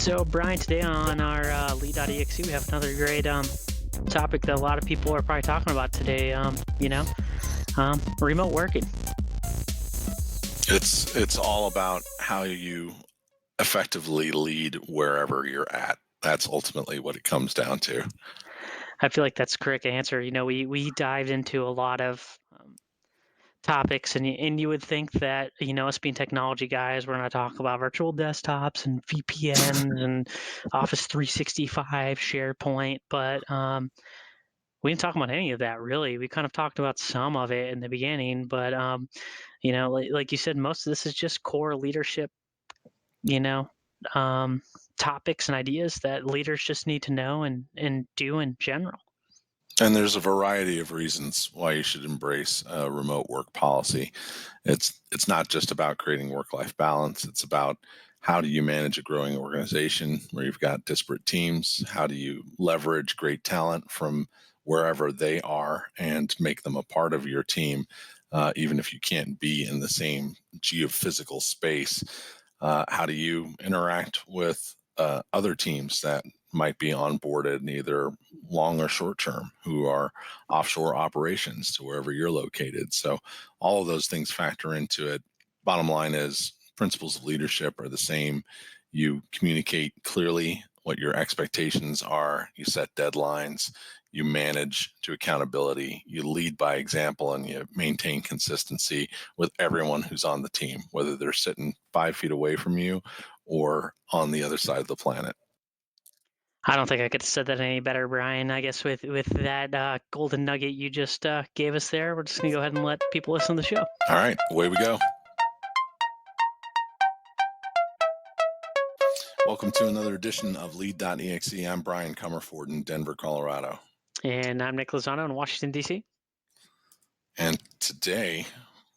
So, Brian, today on our Lead.exe, we have another great topic that a lot of people are probably talking about today. Remote working. It's all about how you effectively lead wherever you're at. That's ultimately what it comes down to. I feel like that's the correct answer. We dived into a lot of topics, and you would think that us being technology guys, we're going to talk about virtual desktops and VPNs and Office 365, SharePoint, but we didn't talk about any of that really. We kind of talked about some of it in the beginning, but like you said, most of this is just core leadership, you know, um, topics and ideas that leaders just need to know and do in general. And there's a variety of reasons why you should embrace a remote work policy. It's not just about creating work-life balance. It's about how do you manage a growing organization where you've got disparate teams? How do you leverage great talent from wherever they are and make them a part of your team, even if you can't be in the same geophysical space? How do you interact with other teams that might be onboarded in either long or short term who are offshore operations to wherever you're located? So all of those things factor into it. Bottom line is principles of leadership are the same. You communicate clearly what your expectations are, you set deadlines, you manage to accountability, you lead by example, and you maintain consistency with everyone who's on the team, whether they're sitting 5 feet away from you or on the other side of the planet. I don't think I could have said that any better, Brian. I guess with that golden nugget you just gave us there, we're just gonna go ahead and let people listen to the show. All right, away we go. Welcome to another edition of Lead.exe. I'm Brian Comerford in Denver, Colorado. And I'm Nick Lozano in Washington, D.C. And today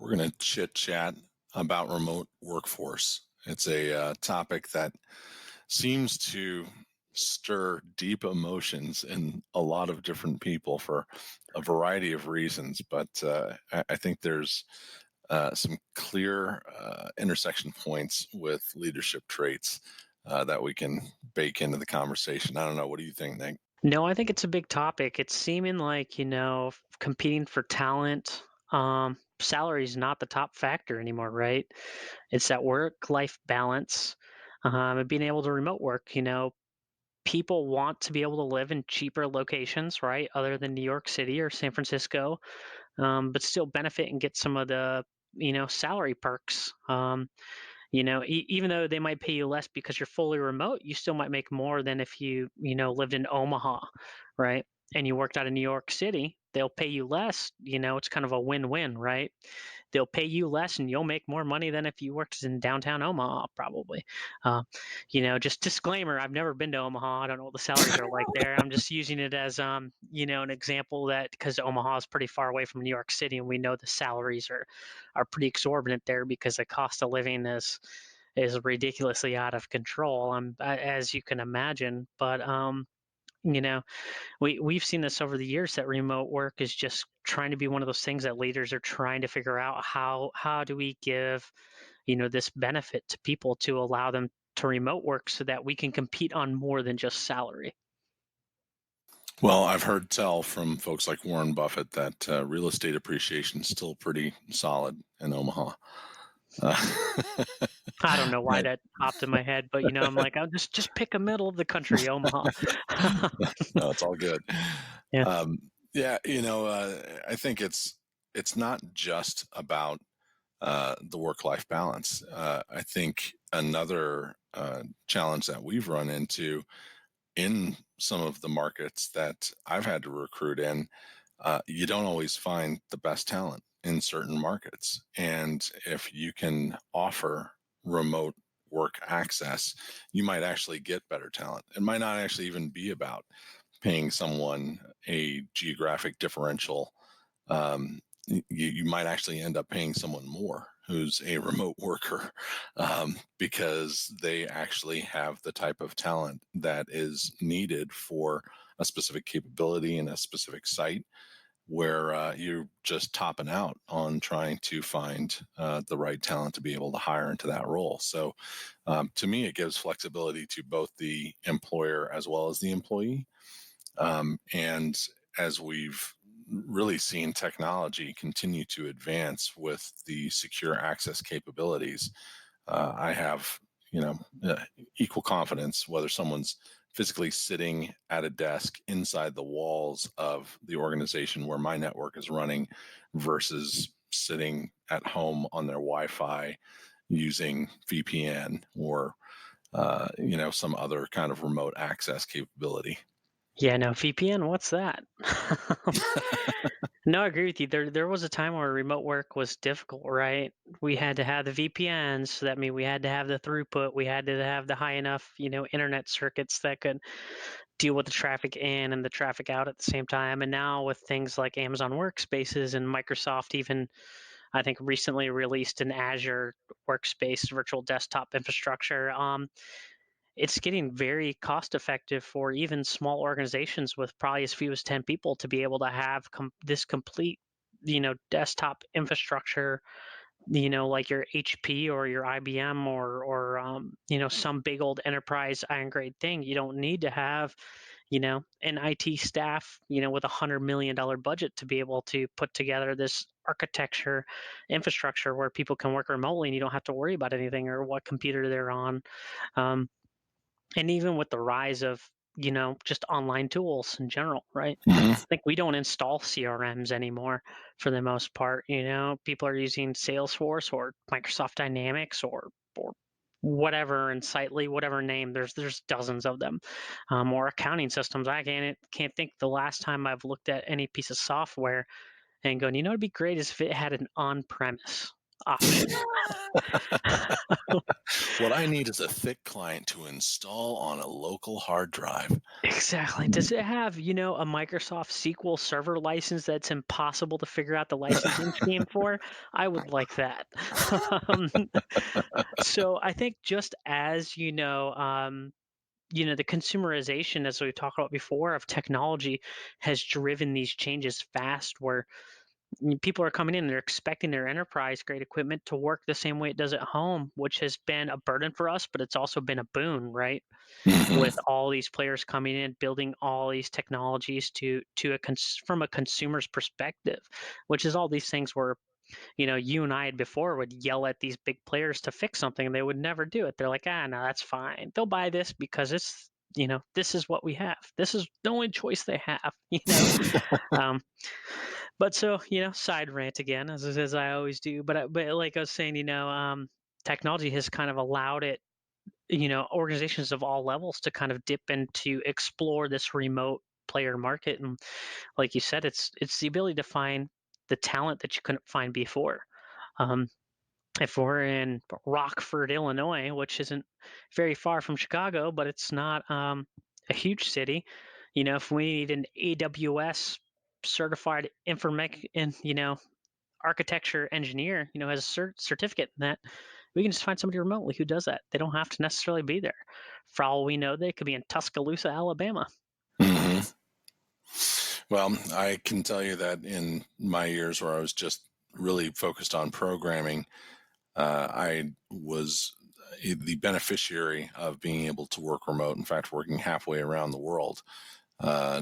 we're going to chit chat about remote workforce. It's a topic that seems to stir deep emotions in a lot of different people for a variety of reasons. But I think there's some clear intersection points with leadership traits that we can bake into the conversation. I don't know. What do you think, Nick? No, I think it's a big topic. It's seeming like, competing for talent, salary is not the top factor anymore, right? It's that work-life balance, and being able to remote work. People want to be able to live in cheaper locations, right, other than New York City or San Francisco, but still benefit and get some of the, salary perks. Even though they might pay you less because you're fully remote, you still might make more than if you, lived in Omaha, right? And you worked out of New York City, they'll pay you less. It's kind of a win-win, right? They'll pay you less and you'll make more money than if you worked in downtown Omaha, probably. Uh, just disclaimer, I've never been to Omaha. I don't know what the salaries are like there. I'm just using it as, an example that because Omaha is pretty far away from New York City and we know the salaries are pretty exorbitant there because the cost of living is ridiculously out of control, as you can imagine. But you know, we've seen this over the years that remote work is just trying to be one of those things that leaders are trying to figure out how do we give this benefit to people to allow them to remote work so that we can compete on more than just salary. Well, I've heard tell from folks like Warren Buffett that real estate appreciation is still pretty solid in Omaha. Uh, I don't know why right. that popped in my head, but I'm like, I'll just pick a middle of the country, Omaha. No, it's all good. Yeah. Um, yeah, I think it's not just about the work-life balance. I think another challenge that we've run into in some of the markets that I've had to recruit in, you don't always find the best talent in certain markets. And if you can offer remote work access, you might actually get better talent. It might not actually even be about paying someone a geographic differential. You might actually end up paying someone more who's a remote worker because they actually have the type of talent that is needed for a specific capability in a specific site. where you're just topping out on trying to find the right talent to be able to hire into that role. So to me, it gives flexibility to both the employer as well as the employee. And as we've really seen technology continue to advance with the secure access capabilities, I have, equal confidence whether someone's physically sitting at a desk inside the walls of the organization where my network is running versus sitting at home on their Wi-Fi using VPN or some other kind of remote access capability. Yeah, no, VPN, what's that? No, I agree with you. There was a time where remote work was difficult, right? We had to have the VPNs, so that means we had to have the throughput, we had to have the high enough, internet circuits that could deal with the traffic in and the traffic out at the same time. And now with things like Amazon Workspaces and Microsoft even I think recently released an Azure Workspace virtual desktop infrastructure. It's getting very cost effective for even small organizations with probably as few as 10 people to be able to have this complete desktop infrastructure, like your HP or your IBM or some big old enterprise iron grade thing. You don't need to have an IT staff with $100 million budget to be able to put together this architecture infrastructure where people can work remotely and you don't have to worry about anything or what computer they're on. um, and even with the rise of just online tools in general, right? Mhm. I think we don't install CRMs anymore for the most part. People are using Salesforce or Microsoft Dynamics or whatever, and Sightly, whatever name. There's dozens of them. Or accounting systems. I can't think the last time I've looked at any piece of software and going, it'd be great is if it had an on-premise option. What I need is a thick client to install on a local hard drive. Exactly. Does it have, a Microsoft SQL Server license that's impossible to figure out the licensing scheme for? I would like that. um, so I think just as the consumerization, as we talked about before, of technology has driven these changes fast, where people are coming in, they're expecting their enterprise grade equipment to work the same way it does at home, which has been a burden for us, but it's also been a boon, right? With Mhm. all these players coming in, building all these technologies from a consumer's perspective, which is all these things where you and I had before would yell at these big players to fix something, and they would never do it. They're like, no, that's fine. They'll buy this because this is what we have. This is the only choice they have. Um, but so side rant again, as I always do. But like I was saying, technology has kind of allowed it organizations of all levels to kind of dip into explore this remote player market. And like you said, it's the ability to find the talent that you couldn't find before. um, if we're in Rockford, Illinois, which isn't very far from Chicago, but it's not a huge city, if we need an AWS certified information and architecture engineer, has a certificate in that, we can just find somebody remotely who does that. They don't have to necessarily be there. For all we know, they could be in Tuscaloosa, Alabama. Mhm. Well, I can tell you that in my years where I was just really focused on programming, I was the beneficiary of being able to work remote. In fact, working halfway around the world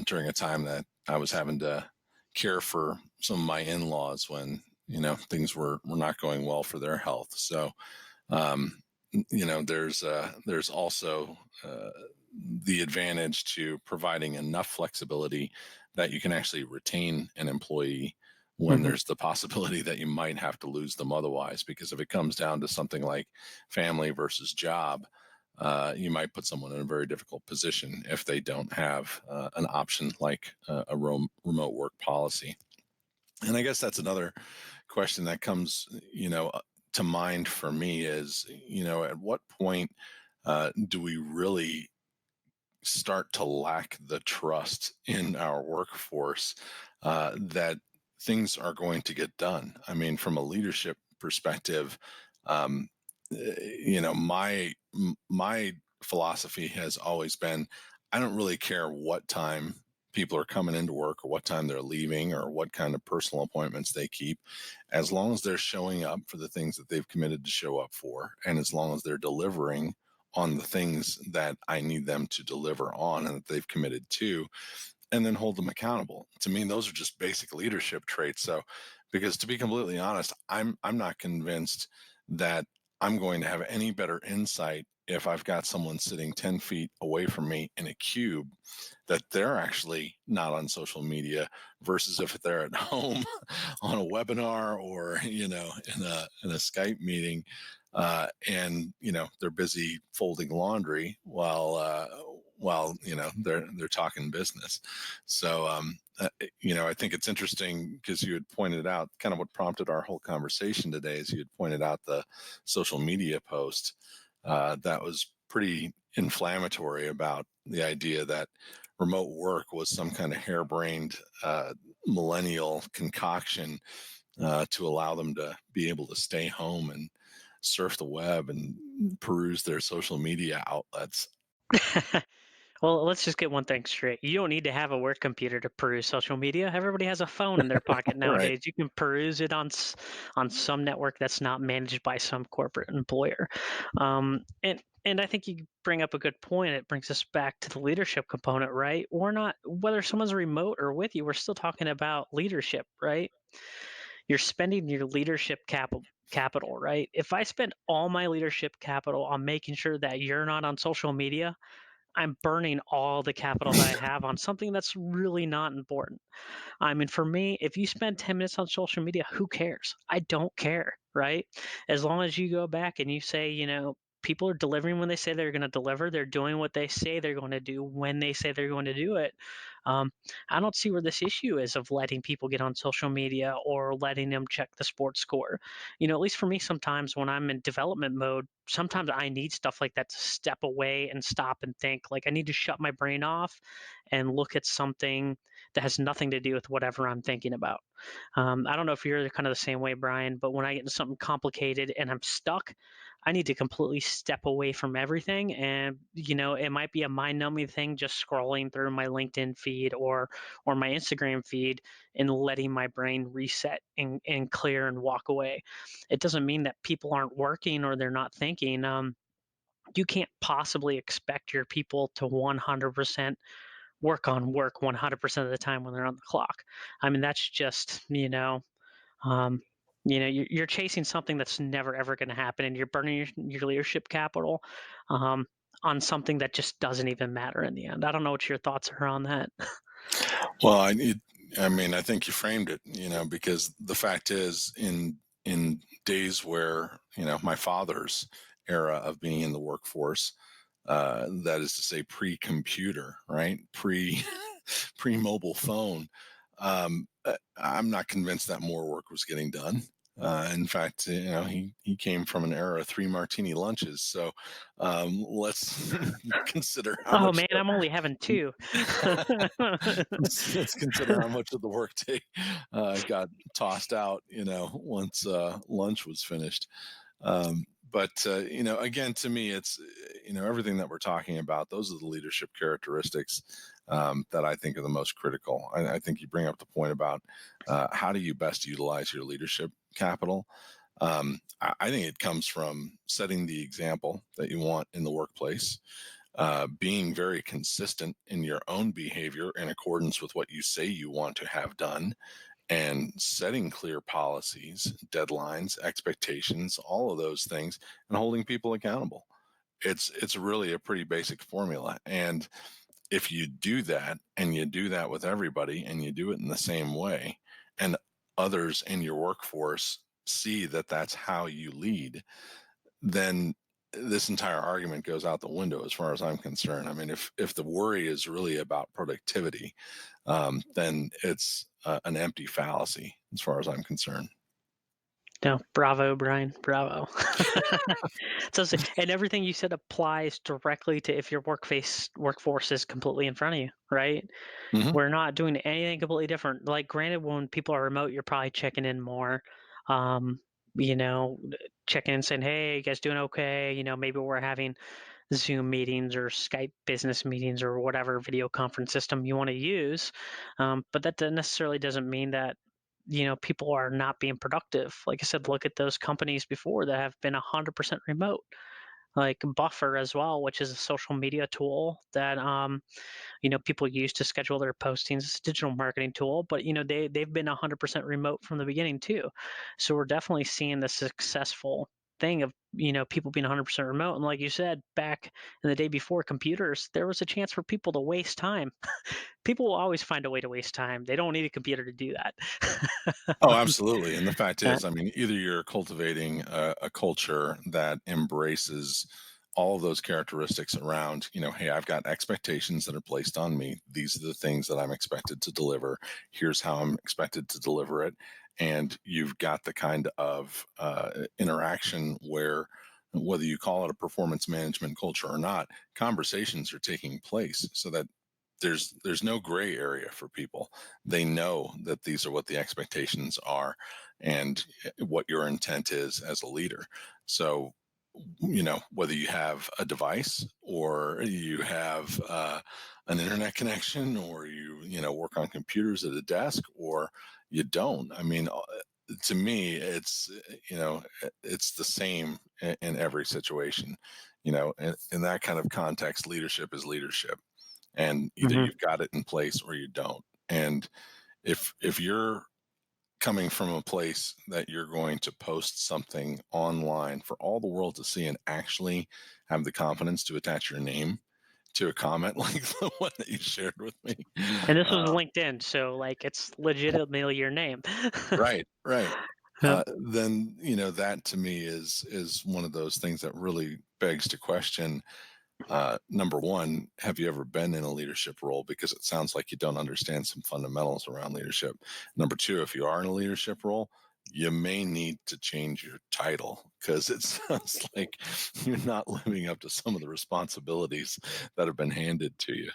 during a time that I was having to care for some of my in-laws when things were not going well for their health. So um, there's also the advantage to providing enough flexibility that you can actually retain an employee when Hmm. there's the possibility that you might have to lose them otherwise. Because if it comes down to something like family versus job, you might put someone in a very difficult position if they don't have an option like a remote work policy. And I guess that's another question that comes, to mind for me is, at what point do we really start to lack the trust in our workforce that things are going to get done? I mean, from a leadership perspective, um, my philosophy has always been, I don't really care what time people are coming into work or what time they're leaving or what kind of personal appointments they keep, as long as they're showing up for the things that they've committed to show up for, and as long as they're delivering on the things that I need them to deliver on and that they've committed to, and then hold them accountable. To me, those are just basic leadership traits. So, because to be completely honest, I'm not convinced that I'm going to have any better insight if I've got someone sitting 10 feet away from me in a cube that they're actually not on social media versus if they're at home on a webinar or in a Skype meeting, and they're busy folding laundry while they're talking business. So I think it's interesting because you had pointed out kind of what prompted our whole conversation today is you had pointed out the social media post that was pretty inflammatory about the idea that remote work was some kind of harebrained millennial concoction to allow them to be able to stay home and surf the web and peruse their social media outlets. Well, let's just get one thing straight. You don't need to have a work computer to peruse social media. Everybody has a phone in their pocket Right. nowadays. You can peruse it on some network that's not managed by some corporate employer. And I think you bring up a good point. It brings us back to the leadership component, right? We're not whether someone's remote or with you. We're still talking about leadership, right? You're spending your leadership capital, right? If I spend all my leadership capital on making sure that you're not on social media, I'm burning all the capital that I have on something that's really not important. I mean, for me, if you spend 10 minutes on social media, who cares? I don't care, right? As long as you go back and you say, people are delivering when they say they're going to deliver, they're doing what they say they're going to do when they say they're going to do it. Um, I don't see where this issue is of letting people get on social media or letting them check the sports score. At least for me, sometimes when I'm in development mode, sometimes I need stuff like that to step away and stop and think. Like I need to shut my brain off and look at something that has nothing to do with whatever I'm thinking about. I don't know if you're kind of the same way, Brian, but when I get into something complicated and I'm stuck, I need to completely step away from everything. And, it might be a mind numbing thing just scrolling through my LinkedIn feed or my Instagram feed and letting my brain reset and clear and walk away. It doesn't mean that people aren't working or they're not thinking. You can't possibly expect your people to 100% work on work 100% of the time when they're on the clock. I mean, that's just, um, you're chasing something that's never ever going to happen, and you're burning your leadership capital um, on something that just doesn't even matter in the end. I don't know what your thoughts are on that. Well, I mean, I think you framed it, because the fact is, in days where my father's era of being in the workforce, that is to say, pre-computer, right, pre-mobile phone, I'm not convinced that more work was getting done. In fact, he came from an era of three martini lunches. So let's consider how Oh much man, I'm only having two. let's consider how much of the workday got tossed out, once lunch was finished. But again, to me, it's everything that we're talking about. Those are the leadership characteristics that I think are the most critical. I think you bring up the point about how do you best utilize your leadership capital. I think it comes from setting the example that you want in the workplace, being very consistent in your own behavior in accordance with what you say you want to have done, and setting clear policies, deadlines, expectations, all of those things, and holding people accountable. It's really a pretty basic formula. And if you do that and you do that with everybody and you do it in the same way, and others in your workforce see that that's how you lead, then this entire argument goes out the window as far as I'm concerned. I mean, if the worry is really about productivity, then it's an empty fallacy as far as I'm concerned. No, bravo, Brian, bravo. And everything you said applies directly to if your workforce is completely in front of you, right? Hmm. We're not doing anything completely different. Like, granted, when people are remote, you're probably checking in more. Um, you know, checking in, saying, "Hey, you guys doing okay?" Maybe we're having Zoom meetings or Skype business meetings or whatever video conference system you want to use. But that necessarily doesn't mean that people are not being productive. Like I said, look at those companies before that have been 100% remote, like Buffer as well, which is a social media tool that people use to schedule their postings. It's a digital marketing tool, but they've been 100% remote from the beginning too. So we're definitely seeing the successful thing of people being 100% remote. And like you said, back in the day before computers, there was a chance for people to waste time. People will always find a way to waste time. They don't need a computer to do that. Oh, absolutely. And the fact Uh, is, I mean, either you're cultivating a culture that embraces all of those characteristics around, hey, I've got expectations that are placed on me. These are the things that I'm expected to deliver. Here's how I'm expected to deliver it. And you've got the kind of interaction where, whether you call it a performance management culture or not, conversations are taking place so that there's no gray area for people. They know that these are what the expectations are and what your intent is as a leader. So, whether you have a device or you have an internet connection or work on computers at a desk or you don't. I mean, to me, it's the same in every situation. In that kind of context, leadership is leadership, and either mhm. you've got it in place or you don't. And if you're coming from a place that you're going to post something online for all the world to see and actually have the confidence to attach your name to a comment like the one that you shared with me. And this was uh, LinkedIn, so like it's legitimately your name. right. Yep. Then that to me is one of those things that really begs to question, number one, have you ever been in a leadership role? Because it sounds like you don't understand some fundamentals around leadership. Number two, if you are in a leadership role, you may need to change your title because it sounds like you're not living up to some of the responsibilities that have been handed to you.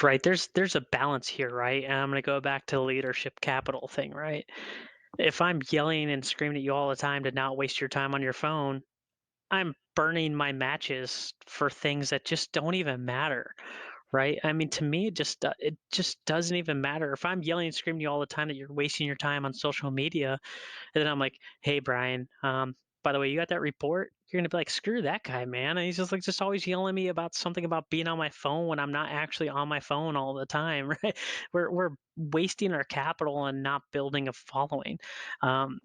Right. There's a balance here, right? And I'm gonna go back to the leadership capital thing, right? If I'm yelling and screaming at you all the time to not waste your time on your phone, I'm burning my matches for things that just don't even matter, right? I mean, to me, it just doesn't even matter. If I'm yelling and screaming at you all the time that you're wasting your time on social media, and then I'm like, "Hey, Brian, by the way, you got that report?" You're gonna be like, "Screw that guy, man." And he's just like, just always yelling at me about something about being on my phone when I'm not actually on my phone all the time, right? We're wasting our capital and not building a following.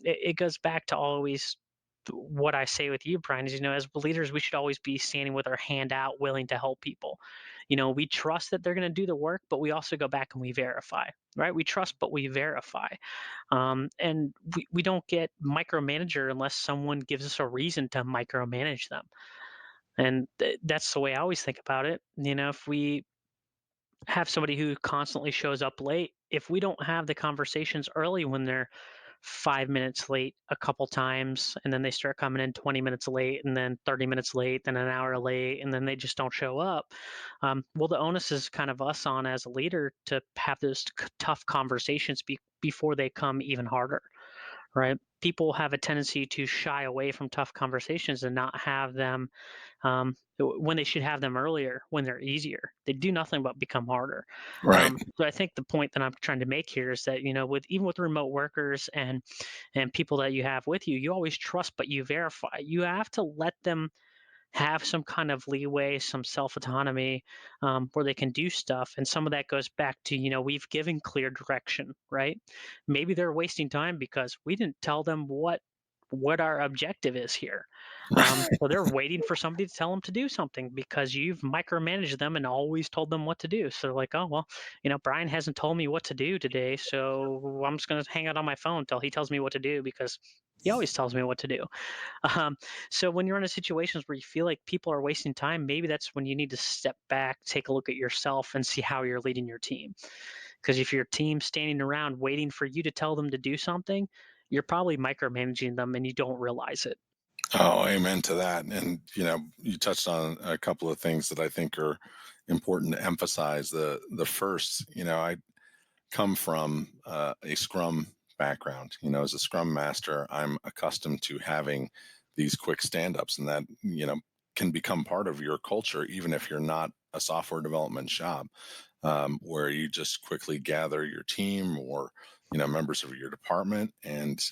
It goes back to always what I say with you, Brian, is as leaders, we should always be standing with our hand out, willing to help people. We trust that they're going to do the work, but we also go back and we verify, right? We trust, but we verify. And we don't get micromanager unless someone gives us a reason to micromanage them. And that's the way I always think about it. If we have somebody who constantly shows up late, if we don't have the conversations early when they're 5 minutes late a couple times, and then they start coming in 20 minutes late, and then 30 minutes late, then an hour late, and then they just don't show up. Well, the onus is kind of us on as a leader to have those tough conversations before they come even harder, right? People have a tendency to shy away from tough conversations and not have them when they should have them earlier when they're easier. They do nothing but become harder. Right. So I think the point that I'm trying to make here is that with even with remote workers and people that you have with you, you always trust, but you verify. You have to let them have some kind of leeway, some self autonomy, where they can do stuff. And some of that goes back to, we've given clear direction, right? Maybe they're wasting time because we didn't tell them what our objective is here. So they're waiting for somebody to tell them to do something because you've micromanaged them and always told them what to do. So they're like, oh, well, Brian hasn't told me what to do today. So I'm just going to hang out on my phone until he tells me what to do because he always tells me what to do. Um, so when you're in a situations where you feel like people are wasting time, maybe that's when you need to step back, take a look at yourself, and see how you're leading your team. Because if your team's standing around waiting for you to tell them to do something, you're probably micromanaging them and you don't realize it. Oh, amen to that. And you touched on a couple of things that I think are important to emphasize. The first, I come from a Scrum background. As a Scrum master, I'm accustomed to having these quick stand ups, and that can become part of your culture, even if you're not a software development shop, where you just quickly gather your team or members of your department, and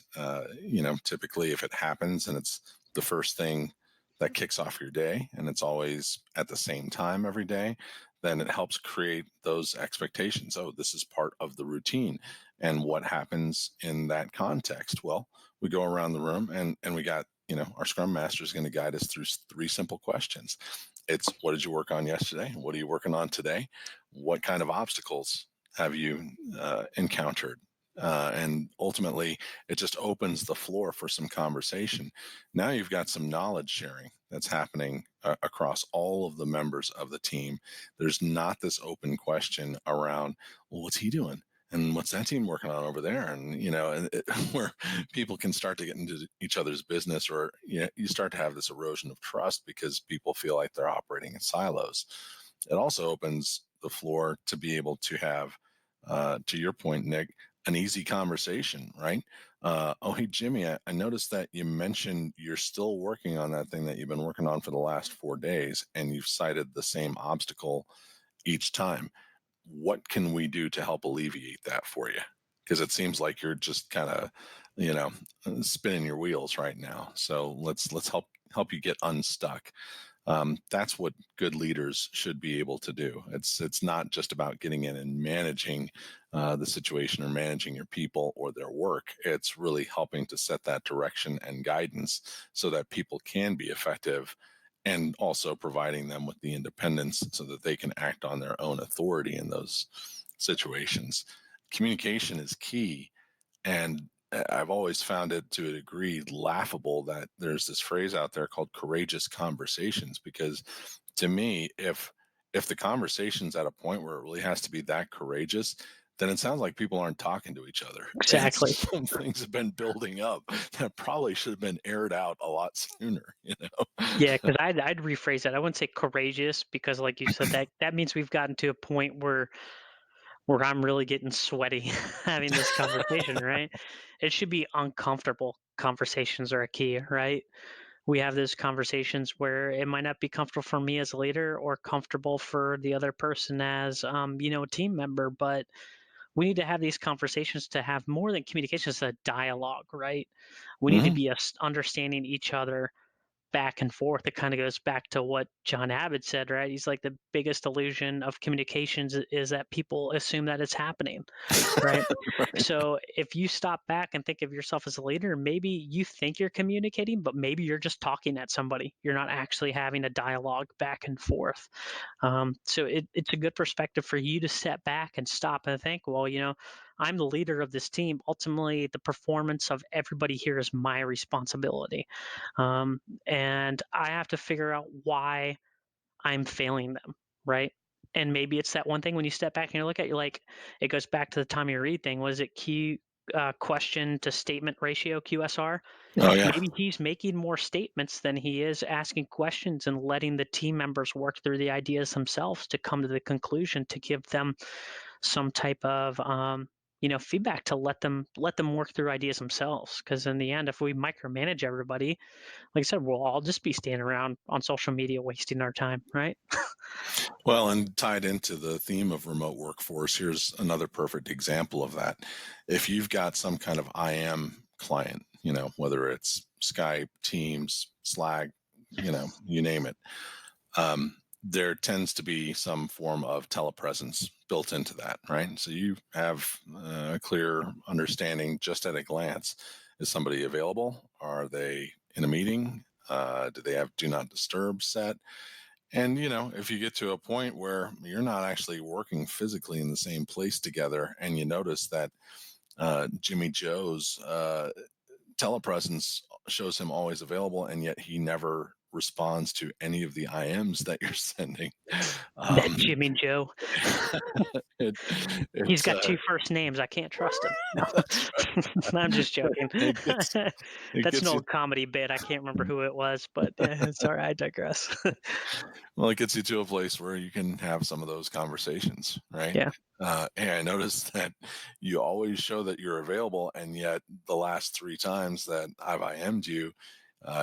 typically if it happens and it's the first thing that kicks off your day, and it's always at the same time every day, then it helps create those expectations. Oh, this is part of the routine. And what happens in that context? Well, we go around the room, and we got, our scrum master is going to guide us through three simple questions. It's, what did you work on yesterday? What are you working on today? What kind of obstacles have you encountered? And ultimately, it just opens the floor for some conversation. Now you've got some knowledge sharing that's happening across all of the members of the team. There's not this open question around, well, what's he doing? And what's that team working on over there? And, where people can start to get into each other's business, or, you start to have this erosion of trust because people feel like they're operating in silos. It also opens the floor to be able to have, to your point, Nick, an easy conversation, right? Oh, hey, Jimmy, I noticed that you mentioned you're still working on that thing that you've been working on for the last 4 days, and you've cited the same obstacle each time. What can we do to help alleviate that for you? Because it seems like you're just kind of, spinning your wheels right now. So let's help you get unstuck. That's what good leaders should be able to do. It's not just about getting in and managing the situation or managing your people or their work. It's really helping to set that direction and guidance so that people can be effective, and also providing them with the independence so that they can act on their own authority in those situations. Communication is key. And I've always found it, to a degree, laughable that there's this phrase out there called courageous conversations, because to me, if the conversation's at a point where it really has to be that courageous, then it sounds like people aren't talking to each other. And Exactly. some things have been building up that probably should have been aired out a lot sooner, Yeah, because I'd rephrase that. I wouldn't say courageous because, like you said, that means we've gotten to a point where I'm really getting sweaty having this conversation, right? It should be uncomfortable. Conversations are a key, right? We have those conversations where it might not be comfortable for me as a leader or comfortable for the other person as a team member, but we need to have these conversations to have more than communication, it's a dialogue, right? We need to Hmm. be understanding each other back and forth. It kind of goes back to what John Abbott said, right? He's like, the biggest illusion of communications is that people assume that it's happening, right? Right. So if you stop back and think of yourself as a leader, maybe you think you're communicating, but maybe you're just talking at somebody. You're not actually having a dialogue back and forth. So it's a good perspective for you to step back and stop and think, well, I'm the leader of this team. Ultimately, the performance of everybody here is my responsibility. And I have to figure out why I'm failing them, right? And maybe it's that one thing when you step back and you look at, you're like, it goes back to the Tommy Reed thing. Was it question to statement ratio, QSR? Oh, yeah. Maybe he's making more statements than he is asking questions and letting the team members work through the ideas themselves to come to the conclusion to give them some type of feedback to let them work through ideas themselves. Because in the end, if we micromanage everybody, like I said, we'll all just be standing around on social media wasting our time, right? Well, and tied into the theme of remote workforce, here's another perfect example of that. If you've got some kind of IM client, whether it's Skype, Teams, Slack, you name it, there tends to be some form of telepresence built into that, right? So you have a clear understanding just at a glance. Is somebody available? Are they in a meeting? Do they have do not disturb set? And, if you get to a point where you're not actually working physically in the same place together, and you notice that Jimmy Joe's telepresence shows him always available, and yet he never responds to any of the IMs that you're sending. That Um, Jimmy Joe, it, he's it's got two first names. I can't trust him. No, that's I'm just joking. it gets it That's an gets you old comedy bit. I can't remember who it was, but sorry, I digress. well, it gets you to a place where you can have some of those conversations, right? Yeah. Hey, I noticed that you always show that you're available, and yet the last three times that I've IM'd you,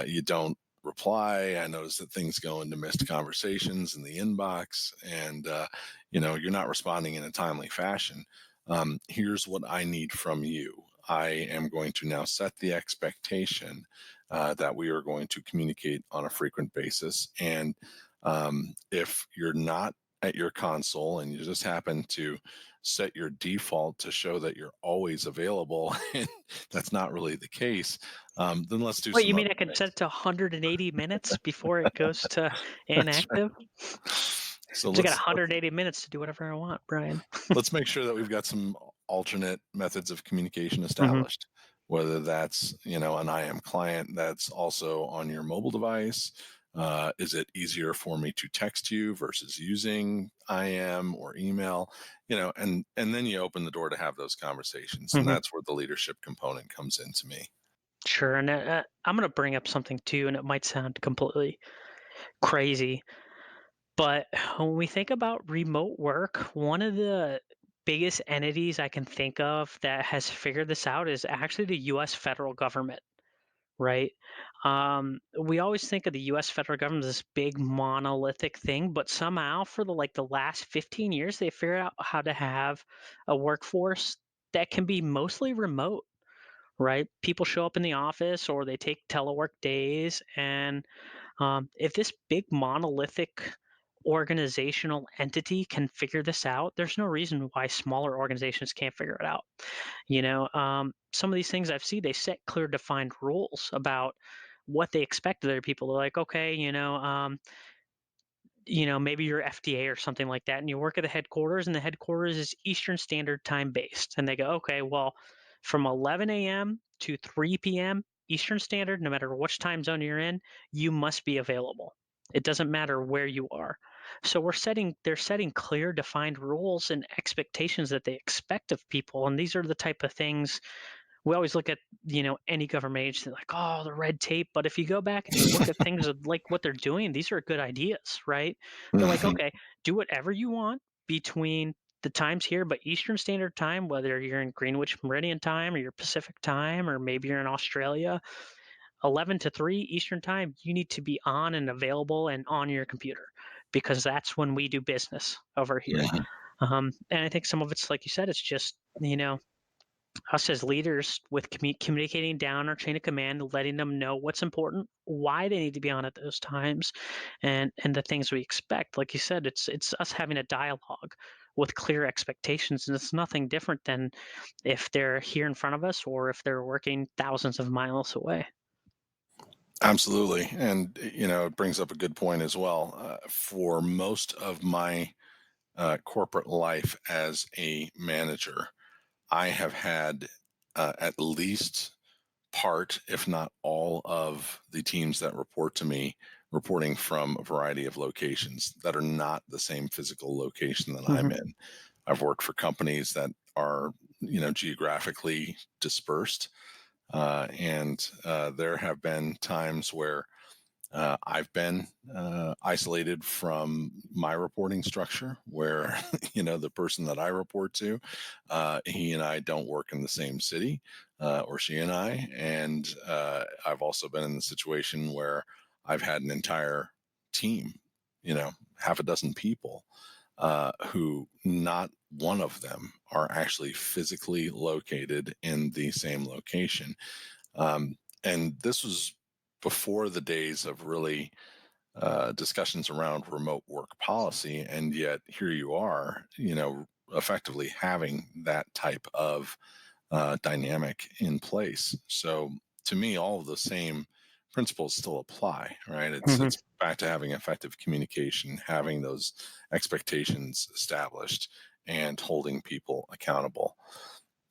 you don't. reply. I notice that things go into missed conversations in the inbox, and you're not responding in a timely fashion. Here's what I need from you. I am going to now set the expectation that we are going to communicate on a frequent basis. And if you're not at your console and you just happen to set your default to show that you're always available, and that's not really the case, then let's do Wait, you some mean other I can set things. it to 180 minutes before it goes to That's right. inactive? So So I got let's 180 minutes to do whatever I want, Brian. let's make sure that we've got some alternate methods of communication Mhm, established, whether that's an IM client that's also on your mobile device. Is it easier for me to text you versus using IM or email? And then you open the door to have those conversations, and mhm. that's where the leadership component comes into me. Sure, and, I'm gonna bring up something too, and it might sound completely crazy, but when we think about remote work, one of the biggest entities I can think of that has figured this out is actually the US federal government, right? We always think of the US federal government as this big monolithic thing, but somehow for the last 15 years, they figured out how to have a workforce that can be mostly remote, right? People show up in the office or they take telework days. And if this big monolithic organizational entity can figure this out, there's no reason why smaller organizations can't figure it out. Some of these things I've seen, they set clear, defined rules about what they expect of their people. They're like, okay, maybe you're FDA or something like that, and you work at the headquarters, and the headquarters is Eastern Standard Time based. And they go, okay, well, from 11 a.m. to 3 p.m. Eastern Standard, no matter which time zone you're in, you must be available. It doesn't matter where you are. So they're setting clear, defined rules and expectations that they expect of people. And these are the type of things we always look at, any government agency like, oh, the red tape. But if you go back and you look at things like what they're doing, these are good ideas, right? They're like, Mhm. okay, do whatever you want between the times here, but Eastern Standard Time, whether you're in Greenwich Meridian Time or you're Pacific Time, or maybe you're in Australia, 11 to 3 Eastern Time, you need to be on and available and on your computer because that's when we do business over here. Mhm. And I think some of it's like you said, it's just, us as leaders with communicating down our chain of command, letting them know what's important, why they need to be on at those times, and the things we expect. Like you said, it's us having a dialogue with clear expectations, and it's nothing different than if they're here in front of us or if they're working thousands of miles away. Absolutely. And, it brings up a good point as well. For most of my corporate life as a manager, I have had at least part, if not all, of the teams that report to me reporting from a variety of locations that are not the same physical location that I'm Hmm. in. I've worked for companies that are, geographically dispersed. And there have been times where I've been isolated from my reporting structure, where the person that I report to, he and I don't work in the same city, or she and I. And I've also been in the situation where I've had an entire team, half a dozen people, who not one of them are actually physically located in the same location. And this was before the days of really discussions around remote work policy. And yet here you are, effectively having that type of dynamic in place. So to me, all of the same principles still apply, right? It's Hmm. it's back to having effective communication, having those expectations established, and holding people accountable.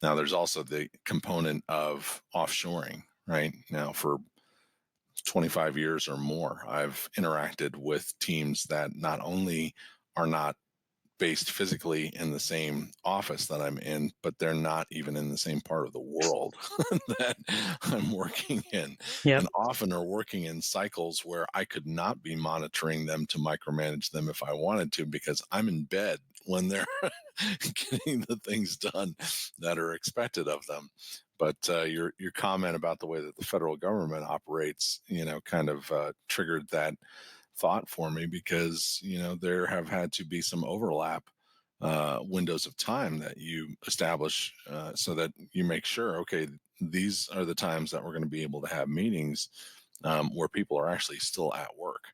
Now, there's also the component of offshoring, right? Now, for 25 years or more, I've interacted with teams that not only are not based physically in the same office that I'm in, but they're not even in the same part of the world that I'm working in, Yep. and often are working in cycles where I could not be monitoring them to micromanage them if I wanted to, because I'm in bed when they're getting the things done that are expected of them. But your comment about the way that the federal government operates, kind of triggered that thought for me, because there have had to be some overlap windows of time that you establish, so that you make sure, okay, these are the times that we're going to be able to have meetings where people are actually still at work.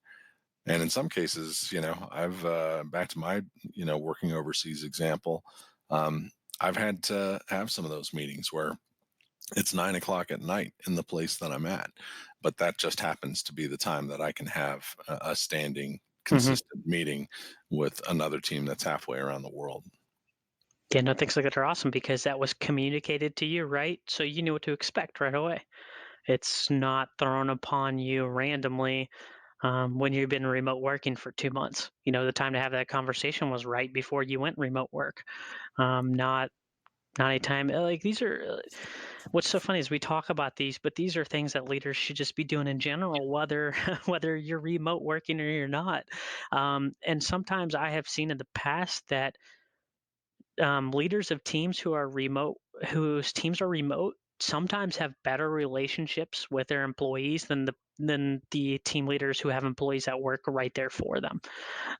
And in some cases, I've back to my working overseas example. um, I've had to have some of those meetings where it's 9 o'clock at night in the place that I'm at, but that just happens to be the time that I can have a standing, Hmm. consistent meeting with another team that's halfway around the world. Yeah, no, things like that are awesome because that was communicated to you, right? So you knew what to expect right away. It's not thrown upon you randomly when you've been remote working for 2 months. The time to have that conversation was right before you went remote work. Not a time like these are. What's so funny is we talk about these, but these are things that leaders should just be doing in general, whether whether you're remote working or you're not. And sometimes I have seen in the past that leaders of teams who are remote, whose teams are remote, sometimes have better relationships with their employees than the team leaders who have employees that work right there for them.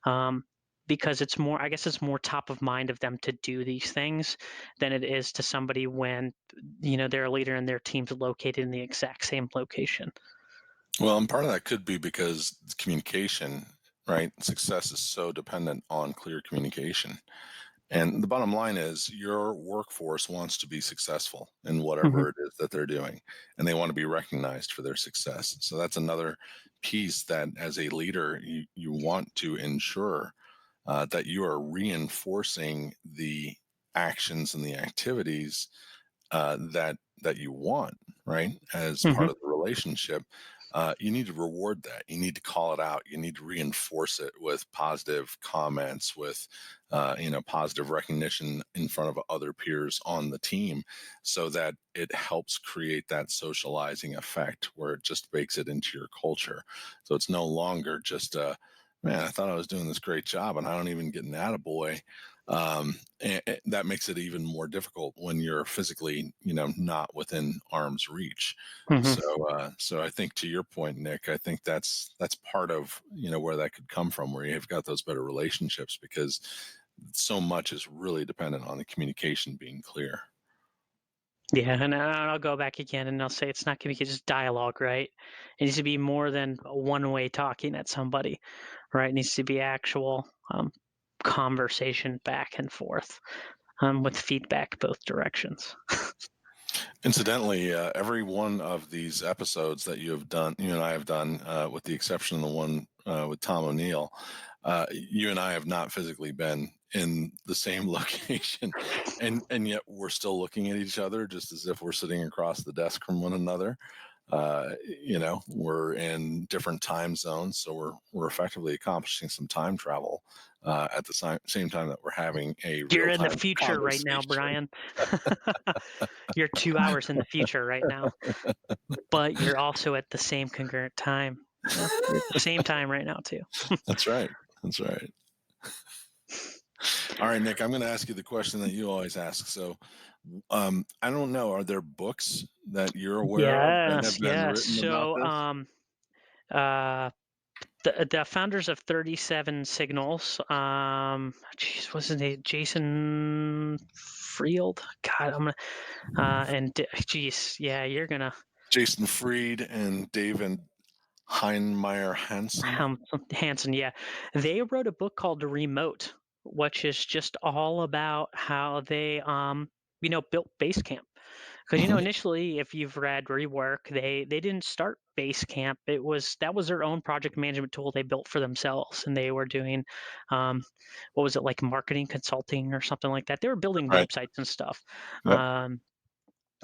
Um, because it's more, I guess, it's more top of mind of them to do these things than it is to somebody when they're a leader and their team's located in the exact same location. Well, and part of that could be because communication, right? Success is so dependent on clear communication. And the bottom line is your workforce wants to be successful in Hmm. whatever it is that they're doing, and they want to be recognized for their success. So that's another piece that, as a leader, you want to ensure that you are reinforcing the actions and the activities that you want, right, as part Hmm. of the relationship. You need to reward that. You need to call it out. You need to reinforce it with positive comments, with positive recognition in front of other peers on the team, so that it helps create that socializing effect where it just bakes it into your culture. So it's no longer just man, I thought I was doing this great job and I don't even get an attaboy. And that makes it even more difficult when you're physically, not within arm's reach. So, Hmm. so I think, to your point, Nick, I think that's part of where that could come from, where you've got those better relationships, because so much is really dependent on the communication being clear. Yeah, and I'll go back again and I'll say it's not going to be just dialogue, right? It needs to be more than a one-way talking at somebody, right? It needs to be actual conversation back and forth with feedback both directions. Incidentally, every one of these episodes that you and I have done, with the exception of the one with Tom O'Neill, you and I have not physically been in the same location, and yet we're still looking at each other just as if we're sitting across the desk from one another. We're in different time zones, so we're effectively accomplishing some time travel at the same time that we're having a You're real in the time future right now, conversation. Brian. You're 2 hours in the future right now, but you're also at the same concurrent time. You're at the same time right now too. That's right. That's right. All right, Nick, I'm going to ask you the question that you always ask. So, I don't know, are there books that you're aware of that Yes, have been yes. written about So, this? uh, the founders of 37 Signals, geez, what's his name? Jason Frield. God, geez, yeah, you're gonna Jason Fried and David Heinemeier Hansen. Hanson. Yeah, they wrote a book called Remote, which is just all about how they built Basecamp. Because Hmm. initially, if you've read Rework, they didn't start Basecamp. That was their own project management tool they built for themselves, and they were doing, um, what was it, like marketing consulting or something like that. They were building Right. websites and stuff. Yep.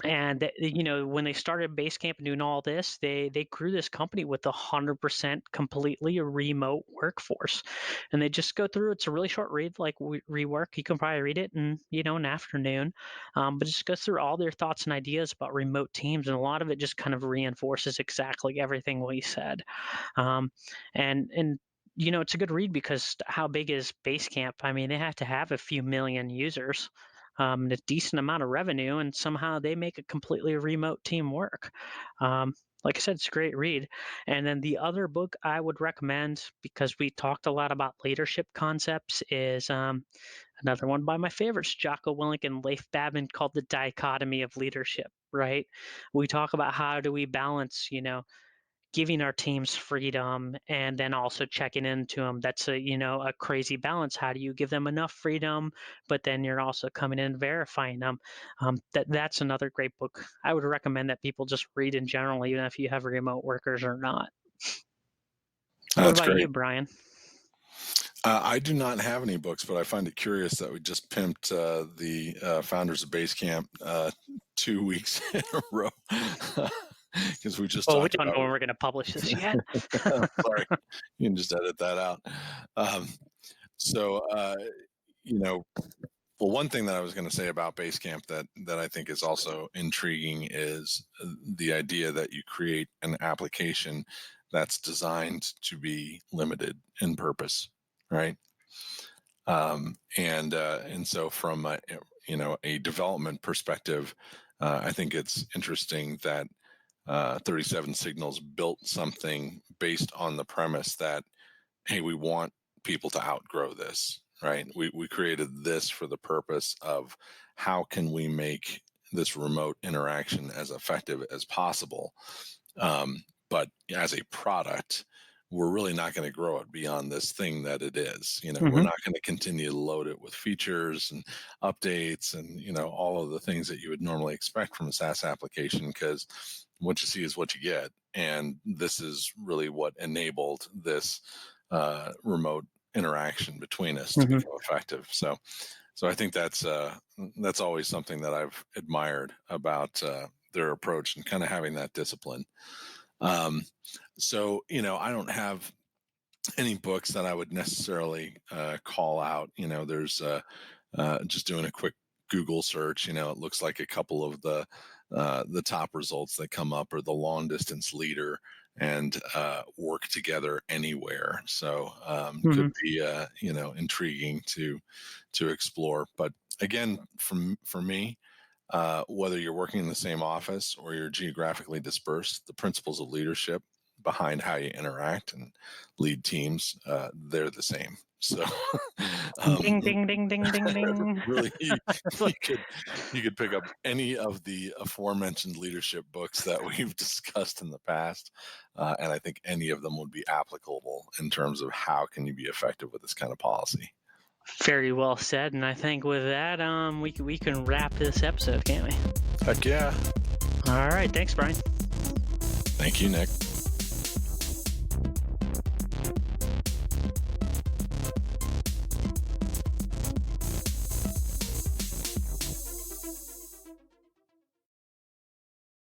When they started Basecamp and doing all this, they grew this company with 100% completely remote workforce, and they just go through. It's a really short read, like Rework. You can probably read it in an afternoon, but it just goes through all their thoughts and ideas about remote teams, and a lot of it just kind of reinforces exactly everything we said. Um, and it's a good read because how big is Basecamp? I mean, they have to have a few million users. and a decent amount of revenue, and somehow they make a completely remote team work. Um, like I said, it's a great read. And then the other book I would recommend, because we talked a lot about leadership concepts, is another one by my favorites, Jocko Willink and Leif Babin, called The Dichotomy of Leadership, right? We talk about how do we balance, giving our teams freedom and then also checking into them. That's a crazy balance. How do you give them enough freedom, but then you're also coming in and verifying them? That's another great book. I would recommend that people just read in general, even if you have remote workers or not. What That's about you, great. Brian? I do not have any books, but I find it curious that we just pimped the founders of Basecamp 2 weeks in a row because we just Well, we talked don't about. know when we're going to publish this yet. Sorry, you can just edit that out. Um, so, you know, well, one thing that I was going to say about Basecamp that I think is also intriguing is the idea that you create an application that's designed to be limited in purpose, right? And so from a development perspective, I think it's interesting that 37 Signals built something based on the premise that, hey, we want people to outgrow this, right? We created this for the purpose of how can we make this remote interaction as effective as possible. But as a product, we're really not going to grow it beyond this thing that it is. We're Hmm. not going to continue to load it with features and updates and all of the things that you would normally expect from a SaaS application, because what you see is what you get. And this is really what enabled this remote interaction between us to Hmm. become effective. So I think that's always something that I've admired about their approach and kind of having that discipline. Um, I don't have any books that I would necessarily call out. There's just doing a quick Google search. It looks like a couple of the top results that come up are the long distance leader and work together anywhere. So could Hmm. be intriguing to explore. But again, for me, whether you're working in the same office or you're geographically dispersed, the principles of leadership behind how you interact and lead teams, they're the same. So, Ding, um, ding, ding, ding, ding, ding. really, It's you like, could you could pick up any of the aforementioned leadership books that we've discussed in the past, and I think any of them would be applicable in terms of how can you be effective with this kind of policy. very well said. And I think with that, we can wrap this episode, can't we? Heck yeah! All right. Thanks, Brian. Thank you, Nick.